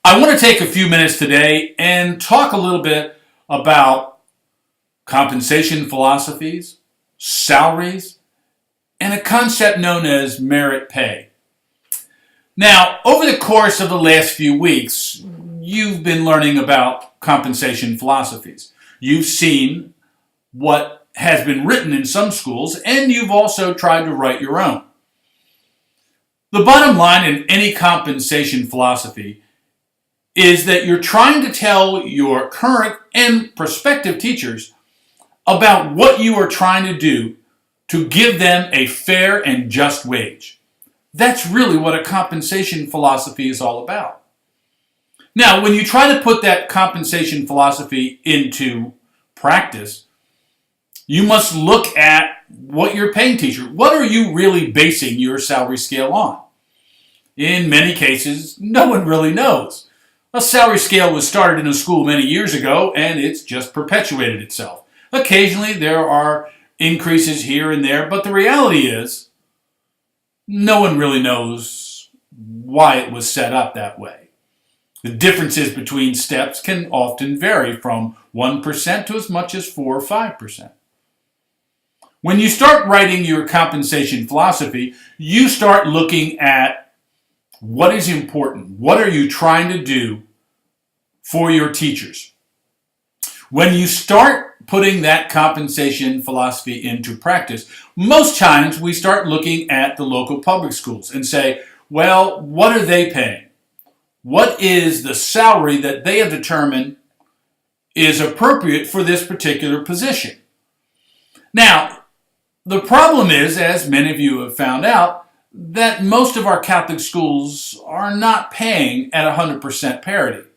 I want to take a few minutes today and talk a little bit about compensation philosophies, salaries, and a concept known as merit pay. Now, over the course of the last few weeks, you've been learning about compensation philosophies. You've seen what has been written in some schools, and you've also tried to write your own. The bottom line in any compensation philosophy is that you're trying to tell your current and prospective teachers about what you are trying to do to give them a fair and just wage. That's really what a compensation philosophy is all about. Now, when you try to put that compensation philosophy into practice, you must look at what you're paying teachers. What are you really basing your salary scale on? In many cases, no one really knows. A salary scale was started in a school many years ago, and it's just perpetuated itself. Occasionally, there are increases here and there, but the reality is, no one really knows why it was set up that way. The differences between steps can often vary from 1% to as much as 4 or 5%. When you start writing your compensation philosophy, you start looking at what is important? What are you trying to do for your teachers? When you start putting that compensation philosophy into practice, most times we start looking at the local public schools and say, well, what are they paying? What is the salary that they have determined is appropriate for this particular position? Now, the problem is, as many of you have found out, that most of our Catholic schools are not paying at 100% parity.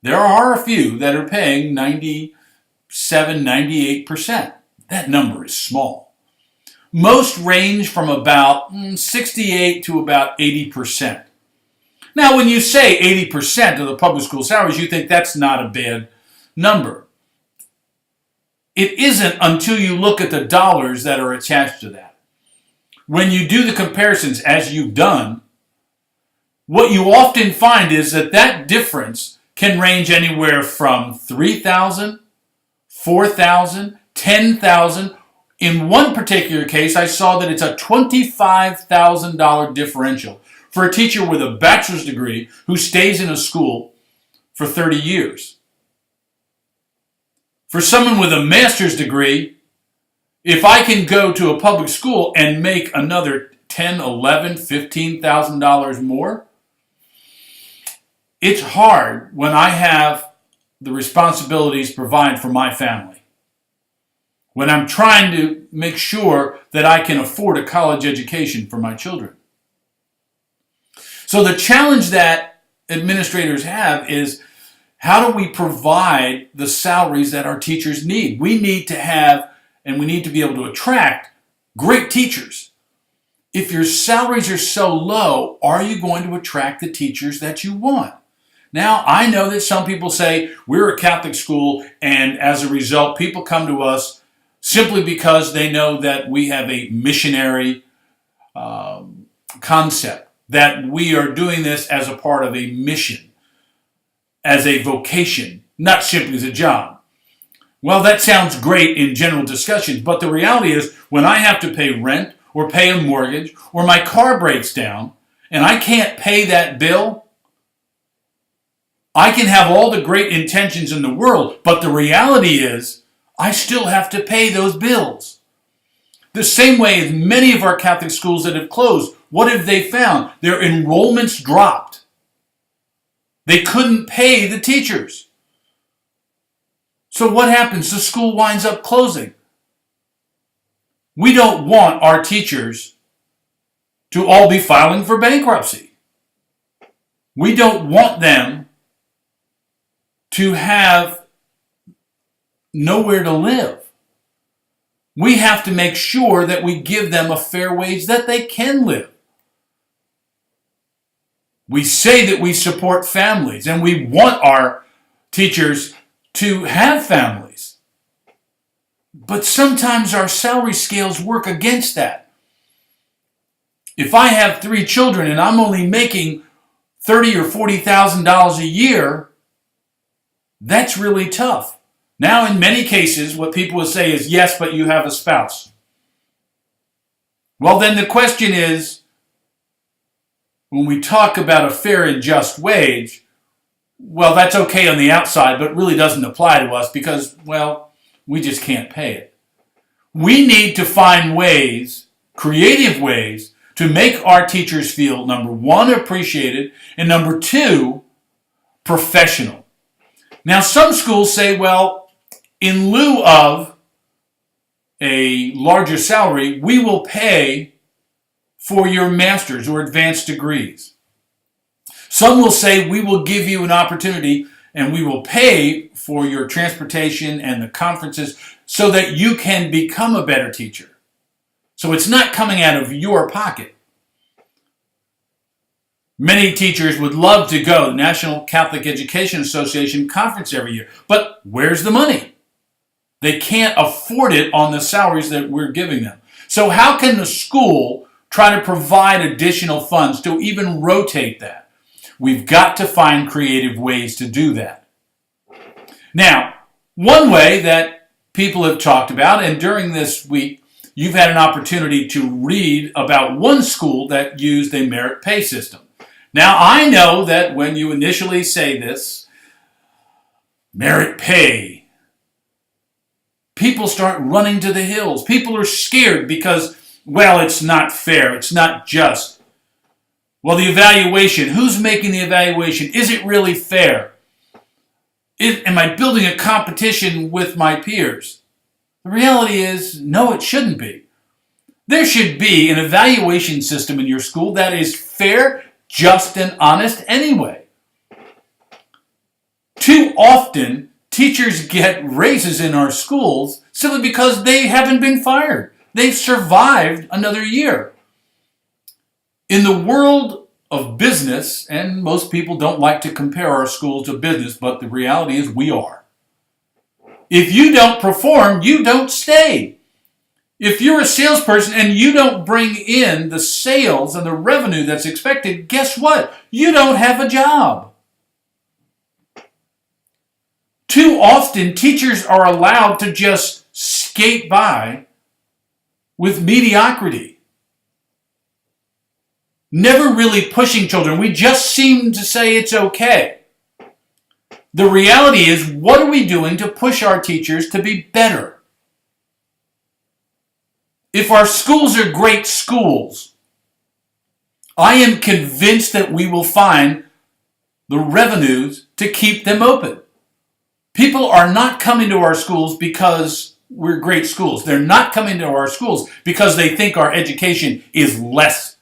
There are a few that are paying 97, 98%. That number is small. Most range from about 68 to about 80%. Now, when you say 80% of the public school salaries, you think that's not a bad number. It isn't until you look at the dollars that are attached to that. When you do the comparisons, as you've done, what you often find is that that difference can range anywhere from $3,000, $4,000, $10,000. In one particular case, I saw that it's a $25,000 differential for a teacher with a bachelor's degree who stays in a school for 30 years. For someone with a master's degree, if I can go to a public school and make another $10,000, $11,000, $15,000 more, it's hard when I have the responsibilities to provide for my family. When I'm trying to make sure that I can afford a college education for my children. So the challenge that administrators have is, how do we provide the salaries that our teachers need? We need to have, and we need to be able to attract great teachers. If your salaries are so low, are you going to attract the teachers that you want? Now, I know that some people say we're a Catholic school, and as a result, people come to us simply because they know that we have a missionary concept, that we are doing this as a part of a mission, as a vocation, not simply as a job. Well, that sounds great in general discussions, but the reality is when I have to pay rent or pay a mortgage or my car breaks down and I can't pay that bill, I can have all the great intentions in the world, but the reality is I still have to pay those bills. The same way as many of our Catholic schools that have closed, what have they found? Their enrollments dropped. They couldn't pay the teachers. So what happens? The school winds up closing. We don't want our teachers to all be filing for bankruptcy. We don't want them to have nowhere to live. We have to make sure that we give them a fair wage that they can live. We say that we support families and we want our teachers to have families. But sometimes our salary scales work against that. If I have 3 children and I'm only making $30,000 or $40,000 a year, that's really tough. Now, in many cases, what people will say is, yes, but you have a spouse. Well, then the question is, when we talk about a fair and just wage, well, that's okay on the outside, but really doesn't apply to us because, well, we just can't pay it. We need to find ways, creative ways, to make our teachers feel, number one, appreciated, and number two, professional. Now, some schools say, well, in lieu of a larger salary, we will pay for your master's or advanced degrees. Some will say we will give you an opportunity and we will pay for your transportation and the conferences so that you can become a better teacher. So it's not coming out of your pocket. Many teachers would love to go to the National Catholic Education Association conference every year, but where's the money? They can't afford it on the salaries that we're giving them. So how can the school try to provide additional funds to even rotate that? We've got to find creative ways to do that. Now, one way that people have talked about, and during this week, you've had an opportunity to read about one school that used a merit pay system. Now, I know that when you initially say this, merit pay, people start running to the hills. People are scared because, well, it's not fair. It's not just. Well, the evaluation, who's making the evaluation? Is it really fair? Am I building a competition with my peers? The reality is, no, it shouldn't be. There should be an evaluation system in your school that is fair, just, and honest anyway. Too often, teachers get raises in our schools simply because they haven't been fired. They've survived another year. In the world of business, and most people don't like to compare our schools to business, but the reality is we are. If you don't perform, you don't stay. If you're a salesperson and you don't bring in the sales and the revenue that's expected, guess what? You don't have a job. Too often, teachers are allowed to just skate by with mediocrity. Never really pushing children. We just seem to say it's okay. The reality is, what are we doing to push our teachers to be better? If our schools are great schools, I am convinced that we will find the revenues to keep them open. People are not coming to our schools because we're great schools. They're not coming to our schools because they think our education is less.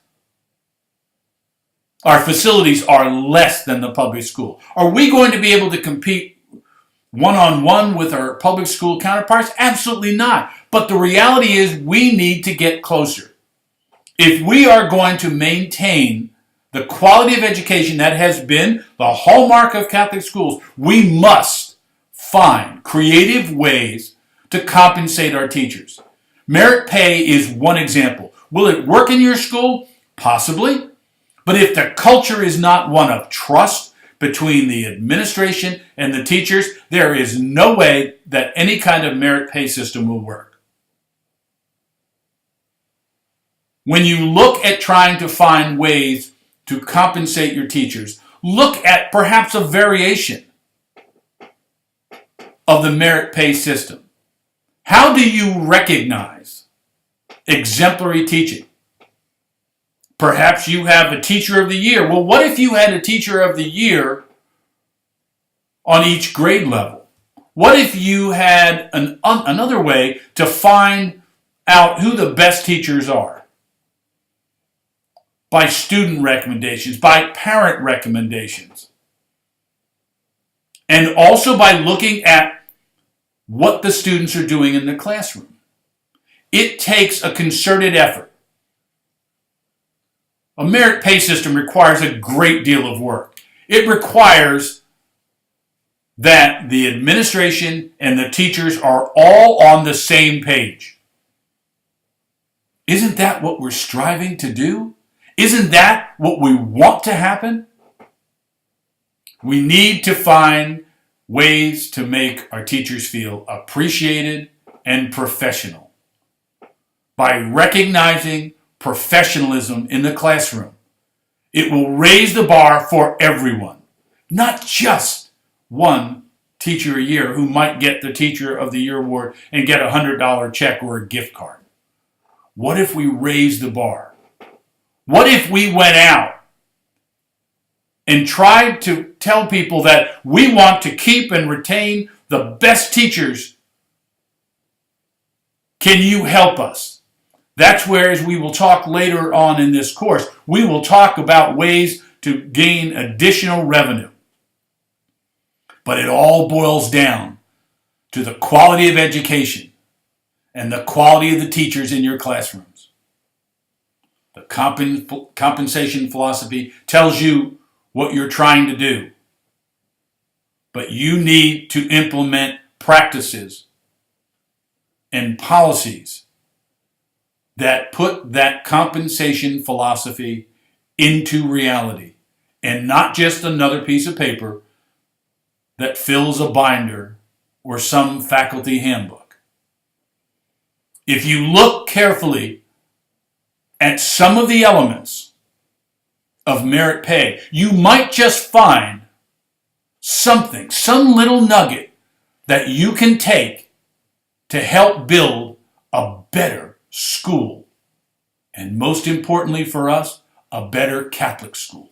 Our facilities are less than the public school. Are we going to be able to compete one-on-one with our public school counterparts? Absolutely not. But the reality is we need to get closer. If we are going to maintain the quality of education that has been the hallmark of Catholic schools, we must find creative ways to compensate our teachers. Merit pay is one example. Will it work in your school? Possibly. But if the culture is not one of trust between the administration and the teachers, there is no way that any kind of merit pay system will work. When you look at trying to find ways to compensate your teachers, look at perhaps a variation of the merit pay system. How do you recognize exemplary teaching? Perhaps you have a teacher of the year. Well, what if you had a teacher of the year on each grade level? What if you had another way to find out who the best teachers are? By student recommendations, by parent recommendations. And also by looking at what the students are doing in the classroom. It takes a concerted effort. A merit pay system requires a great deal of work. It requires that the administration and the teachers are all on the same page. Isn't that what we're striving to do? Isn't that what we want to happen? We need to find ways to make our teachers feel appreciated and professional by recognizing professionalism in the classroom. It will raise the bar for everyone, not just one teacher a year who might get the Teacher of the Year award and get a $100 check or a gift card. What if we raised the bar? What if we went out and tried to tell people that we want to keep and retain the best teachers? Can you help us? That's where, as we will talk later on in this course, we will talk about ways to gain additional revenue. But it all boils down to the quality of education and the quality of the teachers in your classrooms. The compensation philosophy tells you what you're trying to do, but you need to implement practices and policies that put that compensation philosophy into reality and not just another piece of paper that fills a binder or some faculty handbook. If you look carefully at some of the elements of merit pay, you might just find something, some little nugget that you can take to help build a better school. And most importantly for us, a better Catholic school.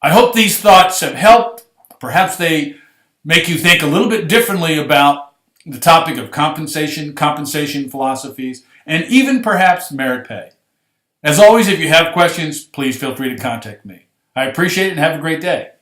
I hope these thoughts have helped. Perhaps they make you think a little bit differently about the topic of compensation philosophies, and even perhaps merit pay. As always, if you have questions, please feel free to contact me. I appreciate it and have a great day.